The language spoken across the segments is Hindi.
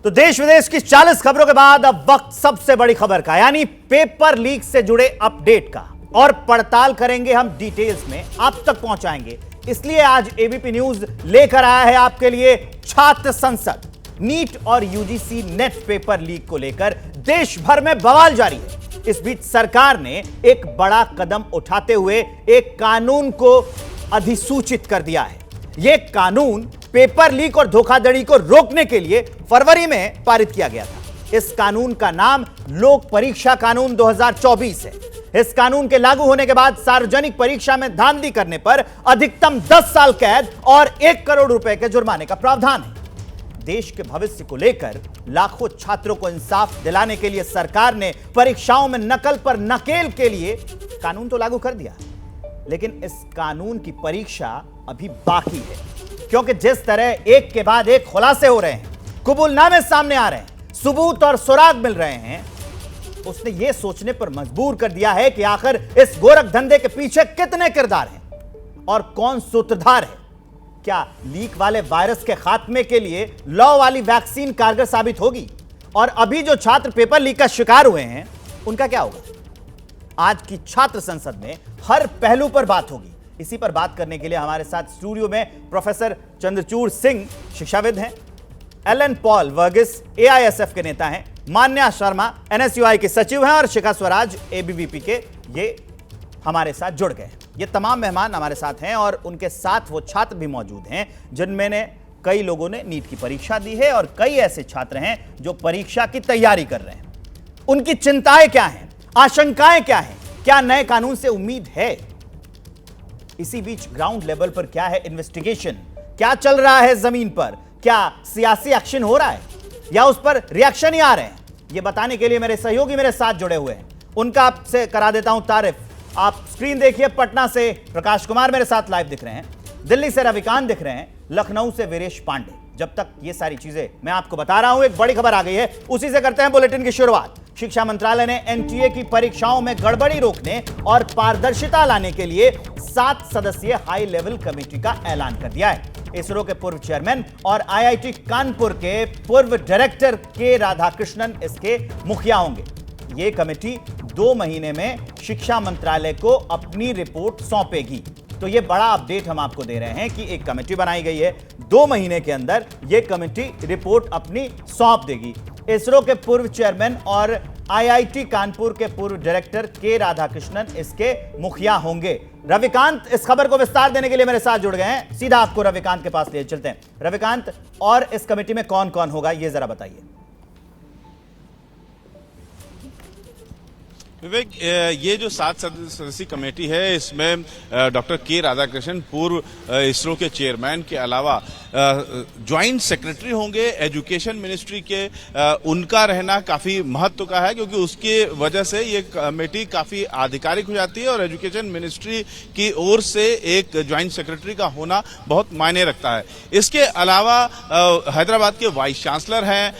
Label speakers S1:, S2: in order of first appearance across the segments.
S1: तो देश विदेश की 40 खबरों के बाद अब वक्त सबसे बड़ी खबर का, यानी पेपर लीक से जुड़े अपडेट का, और पड़ताल करेंगे हम डिटेल्स में, आप तक पहुंचाएंगे। इसलिए आज एबीपी न्यूज लेकर आया है आपके लिए छात्र संसद। नीट और यूजीसी नेट पेपर लीक को लेकर देश भर में बवाल जारी है। इस बीच सरकार ने एक बड़ा कदम उठाते हुए एक कानून को अधिसूचित कर दिया है। यह कानून पेपर लीक और धोखाधड़ी को रोकने के लिए फरवरी में पारित किया गया था। इस कानून का नाम लोक परीक्षा कानून 2024 है। इस कानून के लागू होने के बाद सार्वजनिक परीक्षा में धांधली करने पर अधिकतम 10 साल कैद और 1 करोड़ रुपए के जुर्माने का प्रावधान है। देश के भविष्य को लेकर लाखों छात्रों को इंसाफ दिलाने के लिए सरकार ने परीक्षाओं में नकल पर नकेल के लिए कानून तो लागू कर दिया, लेकिन इस कानून की परीक्षा अभी बाकी है, क्योंकि जिस तरह एक के बाद एक खुलासे हो रहे हैं, कबूलनामे सामने आ रहे हैं, सबूत और सुराग मिल रहे हैं, उसने यह सोचने पर मजबूर कर दिया है कि आखिर इस गोरख धंधे के पीछे कितने किरदार हैं और कौन सूत्रधार है। क्या लीक वाले वायरस के खात्मे के लिए लॉ वाली वैक्सीन कारगर साबित होगी? और अभी जो छात्र पेपर लीक का शिकार हुए हैं, उनका क्या होगा? आज की छात्र संसद में हर पहलू पर बात होगी। इसी पर बात करने के लिए हमारे साथ स्टूडियो में प्रोफेसर चंद्रचूड़ सिंह शिक्षाविद हैं, एलन पॉल वर्गीस एआईएसएफ के नेता हैं, मान्या शर्मा एनएसयूआई के सचिव हैं और शिखा स्वराज एबीवीपी के, ये हमारे साथ जुड़ गए। ये तमाम मेहमान हमारे साथ हैं और उनके साथ वो छात्र भी मौजूद हैं जिनमें ने कई लोगों ने नीट की परीक्षा दी है और कई ऐसे छात्र हैं जो परीक्षा की तैयारी कर रहे हैं। उनकी चिंताएं क्या हैं, आशंकाएं क्या हैं, क्या नए कानून से उम्मीद है? इसी बीच ग्राउंड लेवल पर क्या है इन्वेस्टिगेशन, क्या चल रहा है जमीन पर, क्या सियासी एक्शन हो रहा है या उस पर रिएक्शन ही आ रहे हैं? ये बताने के लिए मेरे सहयोगी मेरे साथ जुड़े हुए हैं, उनका आपसे करा देता हूं तारिफ। आप स्क्रीन देखिए, पटना से प्रकाश कुमार मेरे साथ लाइव दिख रहे हैं, दिल्ली से रविकांत दिख रहे हैं, लखनऊ से वीरेश पांडे। जब तक ये सारी चीजें मैं आपको बता रहा हूं, एक बड़ी खबर आ गई है, उसी से करते हैं बुलेटिन की शुरुआत। शिक्षा मंत्रालय ने एनटीए की परीक्षाओं में गड़बड़ी रोकने और पारदर्शिता लाने के लिए 7 सदस्यीय हाई लेवल कमेटी का ऐलान कर दिया है। इसरो के पूर्व चेयरमैन और आईआईटी कानपुर के पूर्व डायरेक्टर के राधाकृष्णन इसके मुखिया होंगे। यह कमेटी 2 महीने में शिक्षा मंत्रालय को अपनी रिपोर्ट सौंपेगी। तो यह बड़ा अपडेट हम आपको दे रहे हैं कि एक कमेटी बनाई गई है, 2 महीने के अंदर यह कमेटी रिपोर्ट अपनी सौंप देगी। इसरो के पूर्व चेयरमैन और आईआईटी कानपुर के पूर्व डायरेक्टर के राधाकृष्णन इसके मुखिया होंगे। रविकांत इस खबर को विस्तार देने के लिए मेरे साथ जुड़ गए हैं, सीधा आपको रविकांत के पास ले चलते हैं। रविकांत, और इस कमेटी में कौन कौन होगा ये जरा बताइए।
S2: विवेक, ये जो 7 सदस्यीय कमेटी है, इसमें डॉक्टर के राधाकृष्णन पूर्व इसरो के चेयरमैन के अलावा ज्वाइंट सेक्रेटरी होंगे एजुकेशन मिनिस्ट्री के। उनका रहना काफी महत्व का है, क्योंकि उसकी वजह से ये कमेटी काफी आधिकारिक हो जाती है और एजुकेशन मिनिस्ट्री की ओर से एक ज्वाइंट सेक्रेटरी का होना बहुत मायने रखता है। इसके अलावा हैदराबाद के वाइस चांसलर हैं,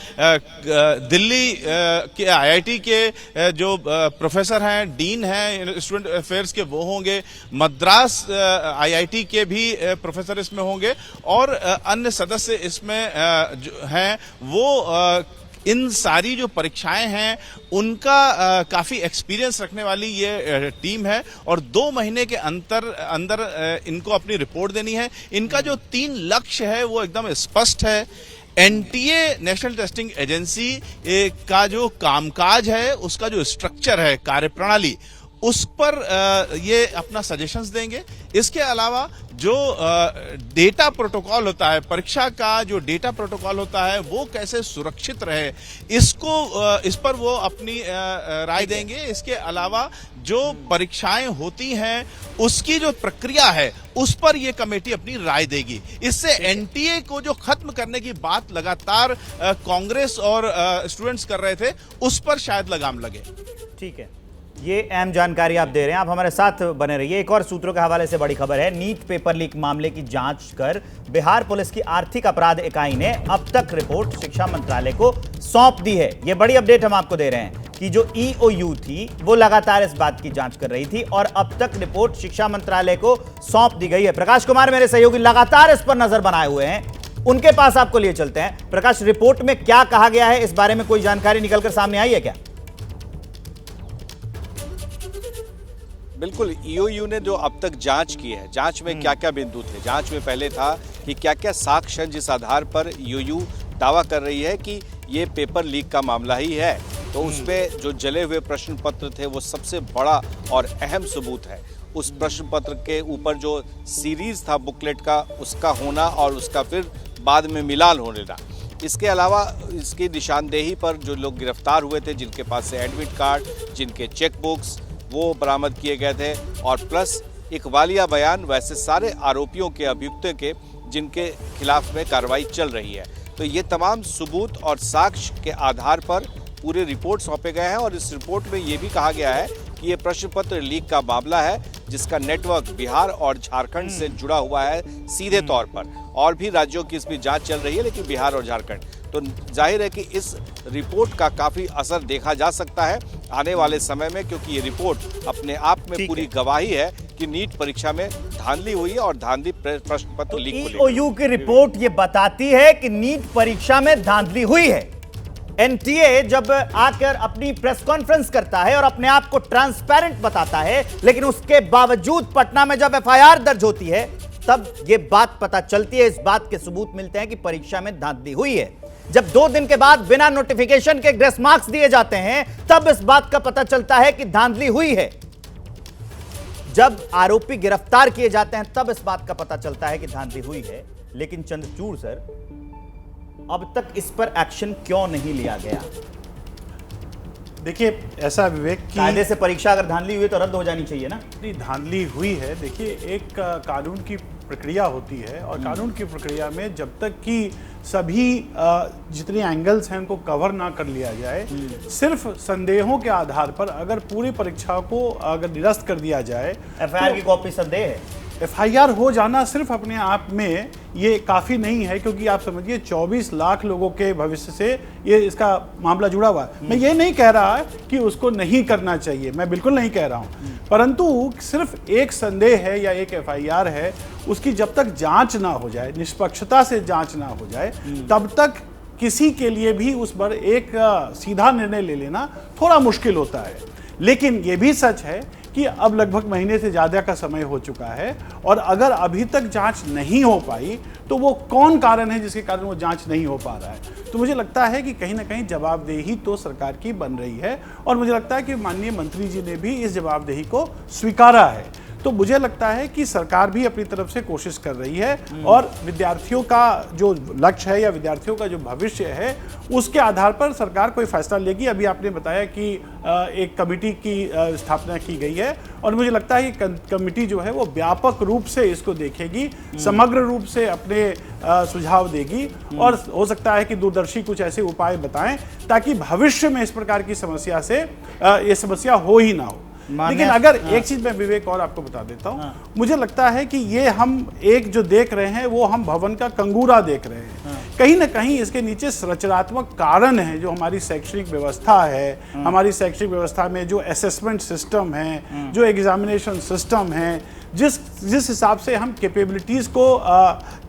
S2: दिल्ली के आईआईटी के जो प्रोफेसर हैं, डीन हैं स्टूडेंट अफेयर्स के, वो होंगे। मद्रास आईआईटी के भी प्रोफेसर इसमें होंगे और अन्य सदस्य इसमें जो हैं वो इन सारी जो परीक्षाएं हैं उनका काफी एक्सपीरियंस रखने वाली ये टीम है और 2 महीने के अंदर इनको अपनी रिपोर्ट देनी है। इनका जो 3 लक्ष्य है वो एकदम स्पष्ट है। एनटीए नेशनल टेस्टिंग एजेंसी का जो कामकाज है, उसका जो स्ट्रक्चर है, कार्यप्रणाली, उस पर ये अपना सजेशंस देंगे। इसके अलावा जो डेटा प्रोटोकॉल होता है, परीक्षा का जो डेटा प्रोटोकॉल होता है वो कैसे सुरक्षित रहे, इस पर वो अपनी राय देंगे। इसके अलावा जो परीक्षाएं होती हैं उसकी जो प्रक्रिया है उस पर ये कमेटी अपनी राय देगी। इससे एनटीए को जो खत्म करने की बात लगातार कांग्रेस और स्टूडेंट्स कर रहे थे, उस पर शायद लगाम लगे।
S1: ठीक है, ये अहम जानकारी आप दे रहे हैं, आप हमारे साथ बने रहिए। एक और सूत्रों के हवाले से बड़ी खबर है, नीट पेपर लीक मामले की जांच कर बिहार पुलिस की आर्थिक अपराध इकाई ने अब तक रिपोर्ट शिक्षा मंत्रालय को सौंप दी है। ये बड़ी अपडेट हम आपको दे रहे हैं कि जो ईओयू थी वो लगातार इस बात की जांच कर रही थी और अब तक रिपोर्ट शिक्षा मंत्रालय को सौंप दी गई है। प्रकाश कुमार मेरे सहयोगी लगातार इस पर नजर बनाए हुए हैं उनके पास आपको लिए चलते हैं। प्रकाश, रिपोर्ट में क्या कहा गया है, इस बारे में कोई जानकारी निकलकर सामने आई है क्या?
S3: बिल्कुल, ईओयू ने जो अब तक जांच की है, जांच में क्या क्या बिंदु थे। जांच में पहले था कि क्या क्या साक्ष्य हैं जिस आधार पर ईओयू दावा कर रही है कि ये पेपर लीक का मामला ही है। तो उसमें जो जले हुए प्रश्न पत्र थे वो सबसे बड़ा और अहम सबूत है। उस प्रश्न पत्र के ऊपर जो सीरीज था बुकलेट का, उसका होना और उसका फिर बाद में मिलान हो लेना। इसके अलावा इसकी निशानदेही पर जो लोग गिरफ्तार हुए थे, जिनके पास से एडमिट कार्ड, जिनके चेक बुक्स वो बरामद किए गए थे, और प्लस एक वालिया बयान वैसे सारे आरोपियों के, अभियुक्तों के, जिनके खिलाफ में कार्रवाई चल रही है। तो ये तमाम सबूत और साक्ष्य के आधार पर पूरे रिपोर्ट सौंपे गए हैं। और इस रिपोर्ट में ये भी कहा गया है कि ये प्रश्न पत्र लीक का मामला है जिसका नेटवर्क बिहार और झारखंड से जुड़ा हुआ है सीधे तौर पर। और भी राज्यों की इसमें जांच चल रही है, लेकिन बिहार और झारखंड, तो जाहिर है कि इस रिपोर्ट का काफ़ी असर देखा जा सकता है आने वाले समय में, क्योंकि ये रिपोर्ट अपने आप में पूरी गवाही है कि नीट परीक्षा में धांधली हुई है और धांधली प्रश्न पत्र लीक को लेकर।
S1: ईओयू की रिपोर्ट ये बताती है कि नीट परीक्षा में धांधली हुई है। एनटीए जब आकर अपनी प्रेस कॉन्फ्रेंस करता है और अपने आप को ट्रांसपेरेंट बताता है, लेकिन उसके बावजूद पटना में जब एफआईआर दर्ज होती है तब ये बात पता चलती है, इस बात के सबूत मिलते हैं कि परीक्षा में धांधली हुई है। जब 2 दिन के बाद बिना नोटिफिकेशन के ग्रेस मार्क्स दिए जाते हैं तब इस बात का पता चलता है कि धांधली हुई है। जब आरोपी गिरफ्तार किए जाते हैं तब इस बात का पता चलता है कि धांधली हुई है। लेकिन चंद्रचूड़ सर, अब तक इस पर एक्शन क्यों नहीं लिया गया?
S4: देखिए, ऐसा विवेक की
S1: कायदे से परीक्षा अगर धांधली हुई तो रद्द हो जानी चाहिए ना?
S4: नहीं, धांधली हुई है। देखिए, एक कानून की प्रक्रिया होती है और कानून की प्रक्रिया में जब तक कि सभी जितने एंगल्स हैं उनको कवर ना कर लिया जाए, सिर्फ संदेहों के आधार पर अगर पूरी परीक्षा को अगर निरस्त कर दिया जाए,
S1: एफआईआर की कॉपी संदेह है।
S4: एफआईआर हो जाना सिर्फ अपने आप में ये काफ़ी नहीं है, क्योंकि आप समझिए 24 लाख लोगों के भविष्य से ये इसका मामला जुड़ा हुआ है। मैं ये नहीं कह रहा कि उसको नहीं करना चाहिए, मैं बिल्कुल नहीं कह रहा हूँ, परंतु सिर्फ एक संदेह है या एक एफआईआर है, उसकी जब तक जांच ना हो जाए, निष्पक्षता से जांच ना हो जाए, तब तक किसी के लिए भी उस पर एक सीधा निर्णय ले लेना थोड़ा मुश्किल होता है। लेकिन ये भी सच है कि अब लगभग महीने से ज़्यादा का समय हो चुका है और अगर अभी तक जांच नहीं हो पाई तो वो कौन कारण है जिसके कारण वो जांच नहीं हो पा रहा है। तो मुझे लगता है कि कहीं ना कहीं जवाबदेही तो सरकार की बन रही है और मुझे लगता है कि माननीय मंत्री जी ने भी इस जवाबदेही को स्वीकारा है। तो मुझे लगता है कि सरकार भी अपनी तरफ से कोशिश कर रही है और विद्यार्थियों का जो लक्ष्य है या विद्यार्थियों का जो भविष्य है उसके आधार पर सरकार कोई फैसला लेगी। अभी आपने बताया कि एक कमेटी की स्थापना की गई है और मुझे लगता है कि कमेटी जो है वो व्यापक रूप से इसको देखेगी, समग्र रूप से अपने सुझाव देगी और हो सकता है कि दूरदर्शी कुछ ऐसे उपाय बताएं ताकि भविष्य में इस प्रकार की समस्या से ये समस्या हो ही ना हो। लेकिन अगर एक चीज मैं विवेक और आपको बता देता हूं, मुझे लगता है कि ये हम एक जो देख रहे हैं वो हम भवन का कंगूरा देख रहे हैं। कहीं ना कहीं इसके नीचे संरचनात्मक कारण है जो हमारी शैक्षणिक व्यवस्था है, हमारी शैक्षणिक व्यवस्था में जो असेसमेंट सिस्टम है, जो एग्जामिनेशन सिस्टम है, जिस हिसाब से हम कैपेबिलिटीज को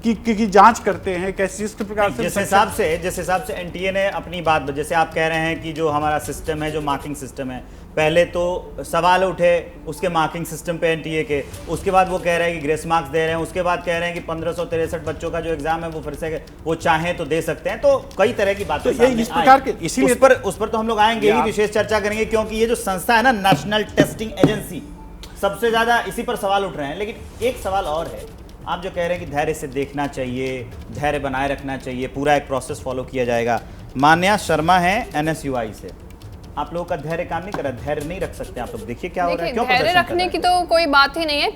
S4: की जांच करते हैं, कैसे किस प्रकार से
S1: जिस हिसाब से एनटीए ने अपनी बात, जैसे आप कह रहे हैं कि जो हमारा सिस्टम है, जो मार्किंग सिस्टम है, पहले तो सवाल उठे उसके मार्किंग सिस्टम पे एनटीए के, उसके बाद वो कह रहे हैं कि ग्रेस मार्क्स दे रहे हैं, उसके बाद कह रहे हैं कि 1563 बच्चों का जो एग्जाम है वो फिर से वो चाहें तो दे सकते हैं। तो कई तरह की बातें
S4: तो इस प्रकार के, इसीलिए
S1: उस पर तो हम लोग आएंगे ही, विशेष चर्चा करेंगे, क्योंकि ये जो संस्था है ना, नेशनल टेस्टिंग एजेंसी, सबसे ज्यादा इसी पर सवाल उठ रहे हैं। लेकिन एक सवाल और है, आप जो कह रहे हैं कि धैर्य से देखना चाहिए, धैर्य बनाए रखना चाहिए, पूरा एक प्रोसेस फॉलो किया जाएगा। मान्या शर्मा है एनएसयूआई से, आप लोगों का धैर्य काम नहीं कर रहा, धैर्य नहीं रख सकते आप लोग, देखिए क्या हो रहा है, क्यों
S5: धैर्य रखने की तो कोई बात ही नहीं है।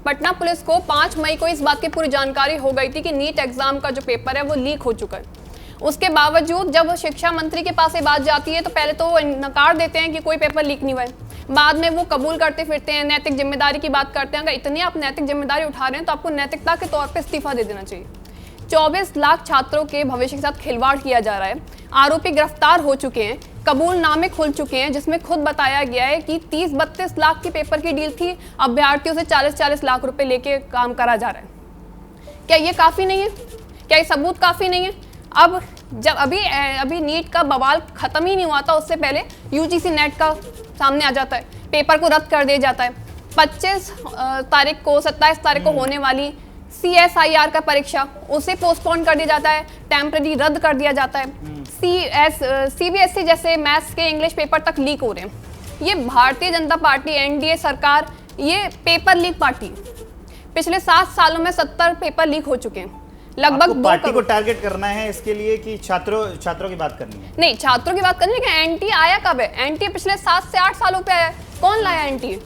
S5: पटना पुलिस को 5 मई को इस बात की पूरी जानकारी हो गई थी कि नीट एग्जाम का जो पेपर है वो लीक हो चुका है। उसके बावजूद जब शिक्षा मंत्री के पास ये बात जाती है तो पहले तो वो नकार देते हैं कि कोई पेपर लीक नहीं हुआ है, बाद में वो कबूल करते फिरते हैं, नैतिक जिम्मेदारी की बात करते हैं। अगर इतनी आप नैतिक जिम्मेदारी उठा रहे हैं तो आपको नैतिकता के तौर पर इस्तीफा दे देना चाहिए। 24 लाख छात्रों के भविष्य के साथ खिलवाड़ किया जा रहा है, आरोपी गिरफ्तार हो चुके हैं, कबूलनामे खुल चुके हैं जिसमें खुद बताया गया है कि 30-32 लाख की पेपर की डील थी, अभ्यर्थियों से 40-40 लाख रुपए लेके काम करा जा रहा है। क्या ये काफी नहीं है? क्या ये सबूत काफ़ी नहीं है? अब जब अभी नीट का बवाल खत्म ही नहीं हुआ था, उससे पहले यूजीसी नेट का सामने आ जाता है, पेपर को रद्द कर दिया जाता है। 25 तारीख को 27 तारीख को होने वाली CSIR का परीक्षा उसे पोस्टपोन कर दिया जाता है, टेम्पररी रद्द कर दिया जाता है। CBSE जैसे मैथ्स के इंग्लिश पेपर तक लीक हो रहे हैं। ये भारतीय जनता पार्टी, NDA सरकार, ये पेपर लीक पार्टी। पिछले 7 सालों में 70 पेपर लीक हो चुके हैं, लगभग
S1: आपको
S5: 2
S1: पार्टी को
S5: करोड़।
S1: टारगेट करना है इसके लिए कि छात्रों की बात करनी है?
S5: नहीं, छात्रों की बात करनी है कि NTA आया कब है? NTA पिछले 7 से 8 सालों पे आया है। कौन लाया NTA?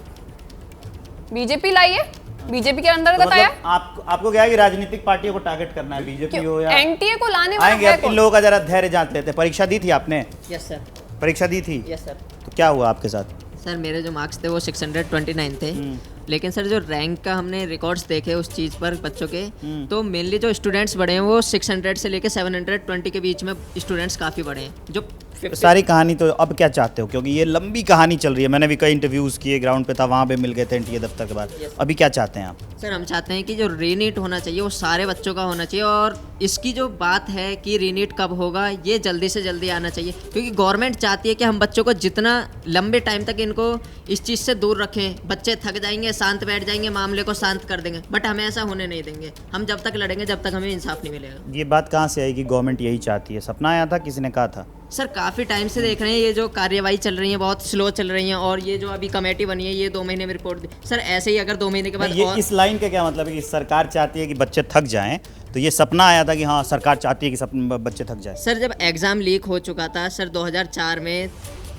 S5: बीजेपी लाई है, बीजेपी के अंतर्गत
S1: तो
S5: आया।
S1: मतलब आपको क्या है कि राजनीतिक पार्टियों को टारगेट करना है, बीजेपी हो या
S5: NTA को लाने वाला
S1: आएंगे?
S5: है
S1: अब इन
S5: कौन?
S1: लोगों का जरा धैर्य जांच लेते हैं। परीक्षा दी थी आपने?
S6: Yes sir.
S1: परीक्षा दी थी?
S6: Yes sir.
S1: तो क्या हुआ आपके साथ?
S6: सर मेरे जो मार्क्स थे वो 629 थे, लेकिन सर जो रैंक का हमने रिकॉर्ड्स देखे उस चीज़ पर बच्चों के, तो मेनली जो स्टूडेंट्स बढ़े हैं वो 600 से लेके 720 के बीच में स्टूडेंट्स काफ़ी बढ़े हैं। जो
S1: सारी कहानी तो अब क्या चाहते हो, क्योंकि ये लंबी कहानी चल रही है। मैंने भी कई इंटरव्यूज़ किए, ग्राउंड पे था, वहाँ पे मिल गए थे NTA दफ्तर के बाद। अभी क्या चाहते हैं आप?
S6: सर हम चाहते हैं कि जो रीनीट होना चाहिए वो सारे बच्चों का होना चाहिए, और इसकी जो बात है कि रीनीट कब होगा ये जल्दी से जल्दी आना चाहिए, क्योंकि गवर्नमेंट चाहती है कि हम बच्चों को जितना लंबे टाइम तक इनको इस चीज़ से दूर रखें। बच्चे थक जाएंगे, शांत बैठ जाएंगे, मामले को शांत कर देंगे, बट हमें ऐसा होने नहीं देंगे। हम जब तक लड़ेंगे जब तक हमें इंसाफ नहीं मिलेगा।
S1: ये बात कहाँ से आई कि गवर्नमेंट यही चाहती है? सपना आया था, किसी ने कहा था?
S6: सर काफ़ी टाइम से देख रहे हैं ये जो कार्यवाही चल रही है बहुत स्लो चल रही है, और ये जो अभी कमेटी बनी है ये 2 महीने में रिपोर्ट दी। सर ऐसे ही अगर 2 महीने के बाद
S1: ये
S6: और
S1: इस लाइन का क्या मतलब है कि सरकार चाहती है कि बच्चे थक जाएं, तो ये सपना आया था कि हाँ सरकार चाहती है कि बच्चे थक जाएं?
S6: सर जब एग्ज़ाम लीक हो चुका था सर 2004 में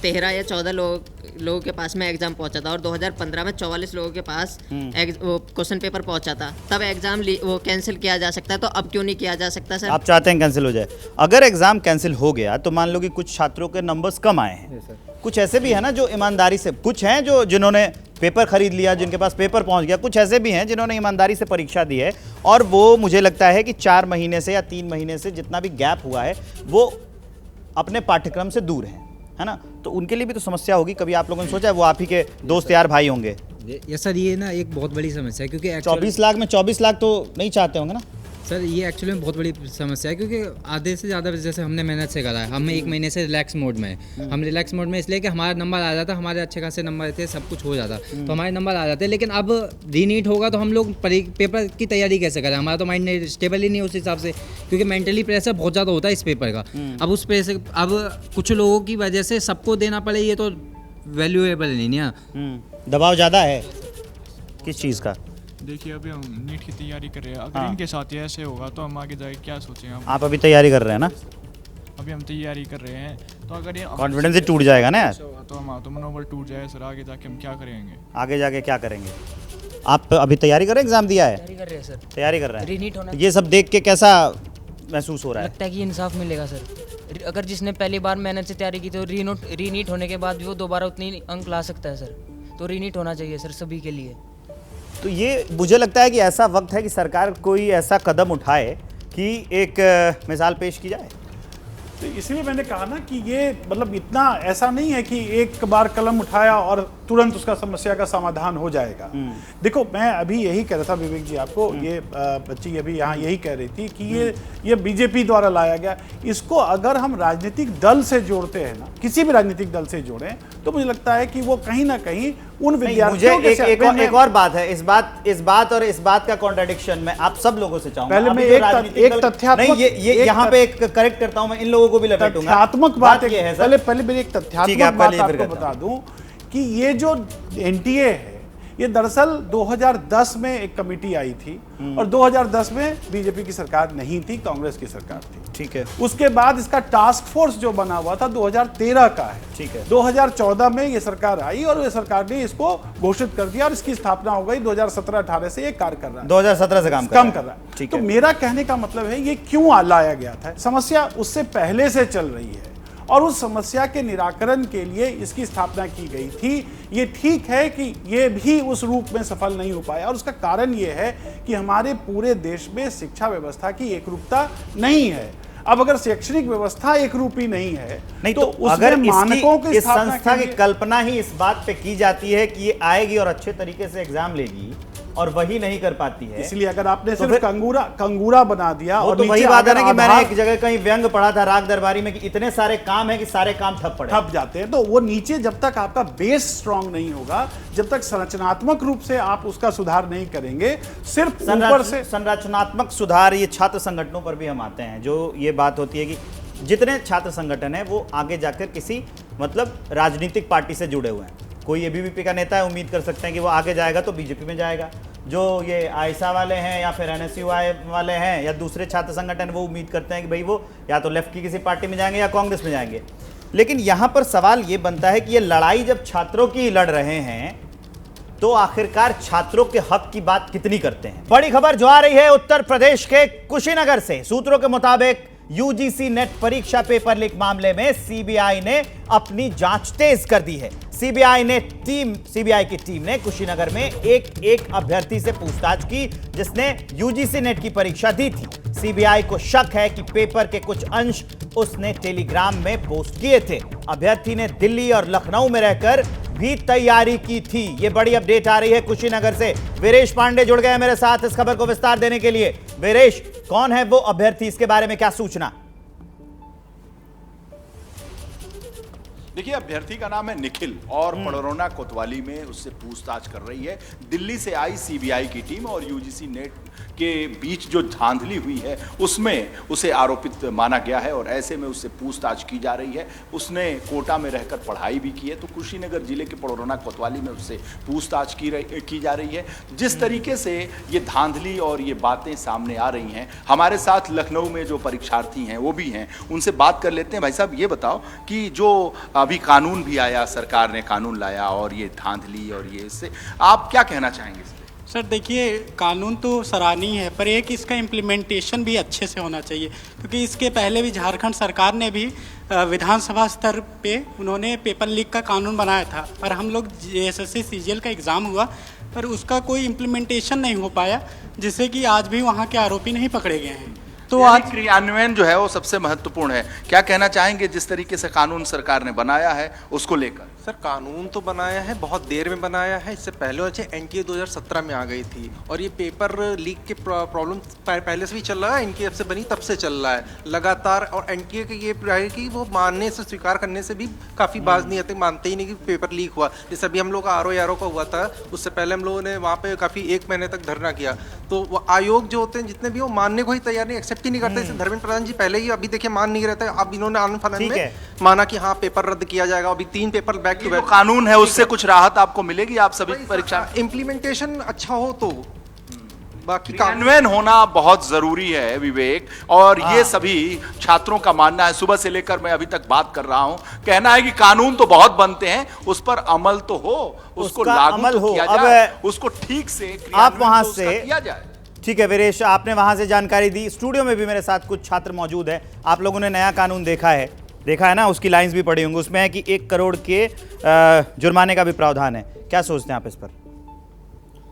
S6: 13 या 14 लोगों के पास में एग्ज़ाम पहुंचा था, और 2015 में 44 लोगों के पास वो क्वेश्चन पेपर पहुंचा था, तब एग्ज़ाम वो कैंसिल किया जा सकता है, तो अब क्यों नहीं किया जा सकता सर?
S1: आप चाहते हैं कैंसिल हो जाए? अगर एग्जाम कैंसिल हो गया तो मान लो कि कुछ छात्रों के नंबर्स कम आए हैं, कुछ ऐसे भी है ना जो ईमानदारी से, कुछ हैं जो जिन्होंने पेपर खरीद लिया, जिनके पास पेपर पहुंच गया, कुछ ऐसे भी हैं जिन्होंने ईमानदारी से परीक्षा दी है, और वो मुझे लगता है कि 4 महीने से या 3 महीने से जितना भी गैप हुआ है वो अपने पाठ्यक्रम से दूर है ना? तो उनके लिए भी तो समस्या होगी। कभी आप लोगों ने सोचा है? वो आप ही के दोस्त यार भाई होंगे।
S7: ये सर ये ना एक बहुत बड़ी समस्या है, क्योंकि
S1: 24 लाख में 24 लाख तो नहीं चाहते होंगे ना
S7: सर? ये एक्चुअली में बहुत बड़ी समस्या है, क्योंकि आधे से ज़्यादा जैसे हमने मेहनत से करा है, हम 1 महीने से रिलैक्स मोड में है। हम रिलैक्स मोड में इसलिए कि हमारा नंबर आ जाता, हमारे अच्छे खासे नंबर थे, सब कुछ हो जाता, तो हमारे नंबर आ जाते। लेकिन अब रीनीट होगा तो हम लोग पेपर की तैयारी कैसे करें? हमारा तो माइंड नहीं स्टेबल ही नहीं उस हिसाब से, क्योंकि मेंटली प्रेशर बहुत ज़्यादा होता है इस पेपर का। अब उस प्रेशर, अब कुछ लोगों की वजह से सबको देना पड़े, ये तो वैल्यूएबल नहीं है।
S1: दबाव ज़्यादा है किस चीज़ का?
S8: देखिए अभी हम नीट की तैयारी कर रहे हैं, अगर इनके साथ ये ऐसे होगा तो हम आगे जाके क्या सोचें? हम
S1: आप अभी तैयारी कर रहे हैं ना?
S8: अभी हम तैयारी कर रहे हैं, तो अगर ये
S1: कॉन्फिडेंस ही टूट जाएगा ना यार।
S8: ऐसा होगा तो हम तो मनोबल टूट जाए सर, आगे जाके हम क्या करेंगे?
S1: आगे जाके क्या करेंगे? आप अभी तैयारी कर रहे हैं? एग्जाम दिया है?
S9: तैयारी कर रहे हैं सर।
S1: तैयारी कर रहे हैं?
S9: रीनीट होना,
S1: ये सब देख के कैसा महसूस हो रहा है?
S9: लगता है कि इंसाफ मिलेगा सर। अगर जिसने पहली बार मेहनत से तैयारी की तो रीनीट होने के बाद भी वो दोबारा उतनी अंक ला सकता है सर। तो रीनीट होना चाहिए सर सभी के लिए।
S1: तो ये मुझे लगता है कि ऐसा वक्त है कि सरकार कोई ऐसा कदम उठाए कि एक मिसाल पेश की जाए।
S4: तो इसीलिए मैंने कहा ना कि ये मतलब इतना ऐसा नहीं है कि एक बार कलम उठाया और तुरंत उसका समस्या का समाधान हो जाएगा। देखो मैं अभी यही कह रहा था विवेक जी आपको, ये बच्ची अभी यहाँ यही कह रही थी कि ये बीजेपी द्वारा लाया गया। इसको अगर हम राजनीतिक दल से जोड़ते हैं ना, किसी भी राजनीतिक दल से जोड़ें, तो मुझे लगता है कि वो कहीं ना कहीं उन विद्यार्थियों के
S1: एक और बात है, इस बात और इस बात का कॉन्ट्रडिक्शन मैं आप सब लोगों से चाहूंगा।
S4: पहले मैं एक तथ्यात्मक,
S1: नहीं ये यहाँ पे एक करेक्ट करता हूं मैं, इन लोगों को भी लपेटूंगा।
S4: तथ्यात्मक बात है, पहले मेरी एक तथ्यात्मक बात आपको बता दूं कि ये जो NTA है ये दरअसल 2010 में एक कमेटी आई थी, और 2010 में बीजेपी की सरकार नहीं थी, कांग्रेस की सरकार थी।
S1: ठीक है।
S4: उसके बाद इसका टास्क फोर्स जो बना हुआ था 2013 का है।
S1: ठीक है।
S4: 2014 में ये सरकार आई और ये सरकार ने इसको घोषित कर दिया और इसकी स्थापना हो गई 2017-18 से ये कार्य कर रहा है।
S1: 2017 से काम कर रहा है।
S4: तो मेरा कहने का मतलब है ये क्यों लाया गया था? समस्या उससे पहले से चल रही है और उस समस्या के निराकरण के लिए इसकी स्थापना की गई थी। ये ठीक है कि ये भी उस रूप में सफल नहीं हो पाया, और उसका कारण ये है कि हमारे पूरे देश में शिक्षा व्यवस्था की एकरूपता नहीं है। अब अगर शैक्षणिक व्यवस्था एक रूपी नहीं है,
S1: नहीं तो अगर मानकों की संस्था की कल्पना ही इस बात पे की जाती है कि ये आएगी और अच्छे तरीके से एग्जाम लेगी, और वही नहीं कर पाती है।
S4: इसलिए अगर आपने
S1: तो
S4: सिर्फ
S1: फिर
S4: कंगूरा बना दिया
S1: वो
S4: और
S1: तो वही
S4: नीचे
S1: बात है ना
S4: अगर
S1: कि मैंने
S4: आधार
S1: एक जगह कहीं व्यंग पढ़ा था राग दरबारी में कि इतने सारे काम है कि सारे काम ठप पड़े।
S4: ठप जाते हैं, तो वो नीचे जब तक आपका बेस स्ट्रांग नहीं होगा, जब तक संरचनात्मक रूप से आप उसका सुधार नहीं करेंगे, सिर्फ ऊपर से
S1: संरचनात्मक सुधार, ये छात्र संगठनों पर भी हम आते हैं, जो ये बात होती है कि जितने छात्र संगठन है वो आगे जाकर किसी मतलब राजनीतिक पार्टी से जुड़े हुए हैं। कोई एबीवीपी का नेता है, उम्मीद कर सकते हैं कि वो आगे जाएगा तो बीजेपी में जाएगा। जो ये आयसा वाले हैं या फिर एनएसयूआई वाले हैं या दूसरे छात्र संगठन, वो उम्मीद करते हैं कि भाई वो या तो लेफ्ट की किसी पार्टी में जाएंगे या कांग्रेस में जाएंगे। लेकिन यहाँ पर सवाल ये बनता है कि ये लड़ाई जब छात्रों की लड़ रहे हैं तो आखिरकार छात्रों के हक की बात कितनी करते हैं। बड़ी खबर जो आ रही है उत्तर प्रदेश के कुशीनगर से। सूत्रों के मुताबिक यूजीसी नेट परीक्षा पेपर लीक मामले में सीबीआई ने अपनी जांच तेज कर दी है। सीबीआई की टीम ने कुशीनगर में एक अभ्यर्थी से पूछताछ की जिसने यूजीसी नेट की परीक्षा दी थी। सीबीआई को शक है कि पेपर के कुछ अंश उसने टेलीग्राम में पोस्ट किए थे। अभ्यर्थी ने दिल्ली और लखनऊ में रहकर भी तैयारी की थी। ये बड़ी अपडेट आ रही है कुशीनगर से। वीरेश पांडे जुड़ गए मेरे साथ इस खबर को विस्तार देने के लिए। वीरेश, कौन है वो अभ्यर्थी, इसके बारे में क्या सूचना?
S10: देखिए, अभ्यर्थी का नाम है निखिल और पड़रौना कोतवाली में उससे पूछताछ कर रही है दिल्ली से आई सीबीआई की टीम। और यूजीसी नेट के बीच जो धांधली हुई है उसमें उसे आरोपित माना गया है और ऐसे में उससे पूछताछ की जा रही है। उसने कोटा में रहकर पढ़ाई भी की है, तो कुशीनगर जिले के पड़रौना कोतवाली में उससे पूछताछ की जा रही है। जिस तरीके से ये धांधली और ये बातें सामने आ रही हैं, हमारे साथ लखनऊ में जो परीक्षार्थी हैं वो भी हैं, उनसे बात कर लेते हैं। भाई साहब, ये बताओ कि जो अभी कानून भी आया, सरकार ने कानून लाया और ये धांधली और ये, इससे आप क्या कहना चाहेंगे इस पे?
S11: सर देखिए, कानून तो सराहनीय है, पर एक इसका इम्प्लीमेंटेशन भी अच्छे से होना चाहिए, क्योंकि इसके पहले भी झारखंड सरकार ने भी विधानसभा स्तर पे उन्होंने पेपर लीक का कानून बनाया था, पर हम लोग एसएससी सीजीएल का एग्ज़ाम हुआ पर उसका कोई इम्प्लीमेंटेशन नहीं हो पाया, जिससे कि आज भी वहाँ के आरोपी नहीं पकड़े गए हैं।
S10: तो आज क्रियान्वयन जो है वो सबसे महत्वपूर्ण है। क्या कहना चाहेंगे जिस तरीके से कानून सरकार ने बनाया है उसको लेकर?
S12: सर, कानून तो बनाया है, बहुत देर में बनाया है। इससे पहले वजह एनटीए 2017 में आ गई थी और ये पेपर लीक के प्रॉब्लम पहले से भी चल रहा है, एनटीए से बनी तब से चल रहा है लगातार। और एनटीए की ये है कि वो मानने से, स्वीकार करने से भी काफ़ी बाज नहीं आते, मानते ही नहीं कि पेपर लीक हुआ। जैसे अभी हम लोग का आरओ का हुआ था, उससे पहले हम लोगों ने वहाँ पे काफ़ी 1 महीने तक धरना किया। तो वो आयोग जो होते हैं जितने भी, वो मानने को ही तैयार नहीं, एक्सेप्ट ही नहीं करते। जैसे धर्मेंद्र प्रधान जी पहले ही अभी देखिए मान नहीं रहते, अब इन्होंने आनंद फानंद में माना कि हाँ पेपर रद्द किया जाएगा। अभी 3 पेपर बैक टू बैक
S10: कानून है, उससे कुछ राहत आपको मिलेगी आप सभी परीक्षा?
S12: इम्प्लीमेंटेशन अच्छा हो तो, बाकी
S10: कार्यान्वयन होना बहुत जरूरी है विवेक। और ये सभी छात्रों का मानना है, सुबह से लेकर मैं अभी तक बात कर रहा हूं, कहना है कि कानून तो बहुत बनते हैं, उस पर अमल तो हो, उसको लागू तो किया जाए, उसको ठीक से
S1: आप वहां से
S10: किया जाए।
S1: ठीक है वीरेश, आपने वहां से जानकारी दी। स्टूडियो में भी मेरे साथ कुछ छात्र मौजूद हैं। आप लोगों ने नया कानून देखा है ना, उसकी लाइंस भी पढ़ी होंगी। उसमें है कि 1 करोड़ के जुर्माने का भी प्रावधान है। क्या सोचते हैं आप इस पर,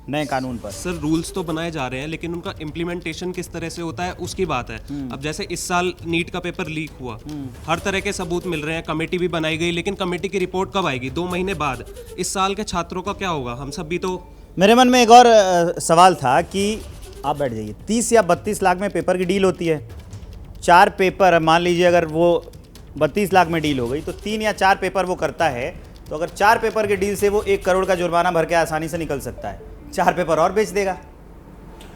S1: नए कानून पर?
S13: सर, रूल्स तो बनाए जा रहे हैं, लेकिन उनका इम्प्लीमेंटेशन किस तरह से होता है उसकी बात है। अब जैसे इस साल नीट का पेपर लीक हुआ, हर तरह के सबूत मिल रहे हैं, कमेटी भी बनाई गई, लेकिन कमेटी की रिपोर्ट कब आएगी? 2 महीने बाद। इस साल के छात्रों का क्या होगा? हम सब भी तो।
S1: मेरे मन में एक और सवाल था कि आप बैठ जाइए, 30 या 32 लाख में पेपर की डील होती है। 4 पेपर, मान लीजिए अगर वो 32 लाख में डील हो गई तो 3 या 4 पेपर वो करता है, तो अगर 4 पेपर की डील से वो 1 करोड़ का जुर्माना भर के आसानी से निकल सकता है। 4 पेपर और बेच देगा,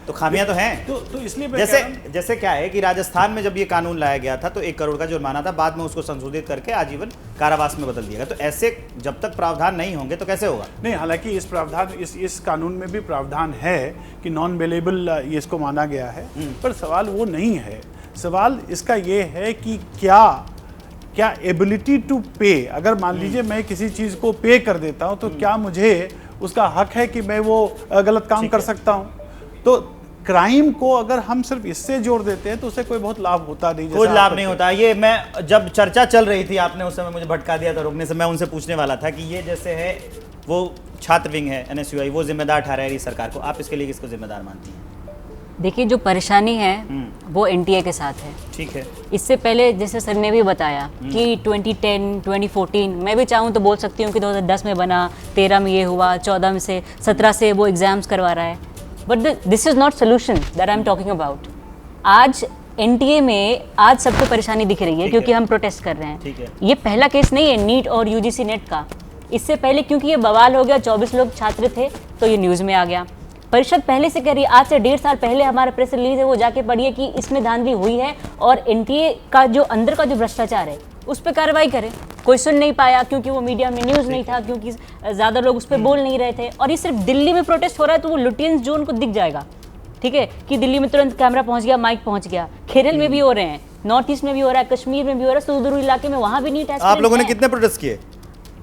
S1: तो खामियां तो हैं।
S4: तो इसलिए
S1: जैसे क्या है कि राजस्थान में जब ये कानून लाया गया था तो 1 करोड़ का जुर्माना था, बाद में उसको संशोधित करके आजीवन कारावास में बदल दिया गया। तो ऐसे जब तक प्रावधान नहीं होंगे तो कैसे होगा?
S4: नहीं, हालांकि इस प्रावधान इस कानून में भी प्रावधान है कि नॉन बेलेबल ये इसको माना गया है, पर सवाल वो नहीं है। सवाल इसका ये है कि क्या एबिलिटी टू पे, अगर मान लीजिए मैं किसी चीज़ को पे कर देता हूँ तो क्या मुझे उसका हक है कि मैं वो गलत काम कर सकता हूँ? तो क्राइम को अगर हम सिर्फ इससे जोड़ देते हैं तो उससे कोई बहुत लाभ होता नहीं।
S1: कोई लाभ नहीं होता। ये मैं जब चर्चा चल रही थी, आपने उस समय मुझे भटका दिया था रोकने से। मैं उनसे पूछने वाला था कि ये जैसे है वो छात्र विंग है एनएसयूआई, वो जिम्मेदार ठहरा रही सरकार को, आप इसके लिए किसको जिम्मेदार मानती हैं?
S14: देखिए, जो परेशानी है वो एनटीए के साथ है।
S1: ठीक है।
S14: इससे पहले जैसे सर ने भी बताया कि 2010, 2014, मैं भी चाहूँ तो बोल सकती हूँ कि 2010 में बना, 13 में ये हुआ, 14 में से 17 से वो एग्ज़ाम्स करवा रहा है। But this is not solution that I am talking about. आज एनटीए में आज सबको परेशानी दिख रही है क्योंकि हम प्रोटेस्ट कर रहे हैं। ये पहला केस नहीं है नीट और यूजीसी नेट का। इससे पहले क्योंकि ये बवाल हो गया, 24 लोग छात्र थे तो ये न्यूज़ में आ गया। परिषद पहले से कह रही है, आज से 1.5 साल पहले हमारा प्रेस रिलीज है, वो जाके पढ़िए कि इसमें धांधली हुई है और एनटीए का जो अंदर का जो भ्रष्टाचार है उस पर कार्रवाई करें। कोई सुन नहीं पाया क्योंकि वो मीडिया में न्यूज़ नहीं था, क्योंकि ज़्यादा लोग उस पर बोल नहीं रहे थे। और ये सिर्फ दिल्ली में प्रोटेस्ट हो रहा है तो वो लुटियंस जो उनको दिख जाएगा, ठीक है, कि दिल्ली में तुरंत कैमरा पहुंच गया, माइक पहुंच गया। केरल में भी हो रहे हैं, नॉर्थ ईस्ट में भी हो रहा है, कश्मीर में भी हो रहा है, सुदूर इलाके में वहाँ भी नीट एस्पिरेंट्स
S1: आप लोगों ने कितने प्रोटेस्ट किए?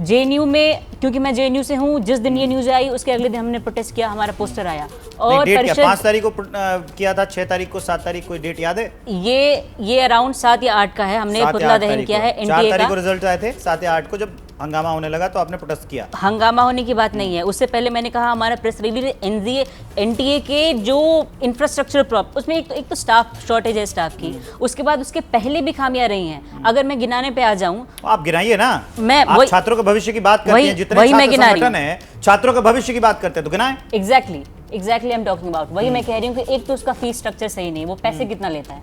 S14: जेएनयू में, क्योंकि मैं जेएनयू से हूँ, जिस दिन ये न्यूज़ आई उसके अगले दिन हमने प्रोटेस्ट किया, हमारा पोस्टर आया। और
S1: डेट क्या 5 तारीख को किया था, 6 तारीख को, 7 तारीख को, डेट याद है?
S14: ये अराउंड 7 या 8 का है। हमने पुतला दहन किया है एनटीए का।
S1: 4 तारीख को रिजल्ट आए थे, 7 या 8 को जब हंगामा होने लगा तो आपने प्रोटेस्ट किया।
S14: हंगामा होने की बात नहीं है, उससे पहले मैंने कहा हमारा प्रेस रिलीज एनटीए के जो इंफ्रास्ट्रक्चर प्रॉब्लम, उसमें एक तो स्टाफ शॉर्टेज है स्टाफ की, उसके बाद उसके पहले भी खामियां रही हैं। अगर मैं गिनाने पे आ जाऊं,
S1: आप गिनाइए ना।
S14: मैं
S1: छात्रों के भविष्य की बात करते हैं, जितने छात्र संगठन है छात्रों के भविष्य की बात करते हैं तो गिनाएं।
S14: Exactly I am talking about. वही मैं कह रही हूँ कि एक तो उसका फीस स्ट्रक्चर सही नहीं, वो पैसे कितना लेता है,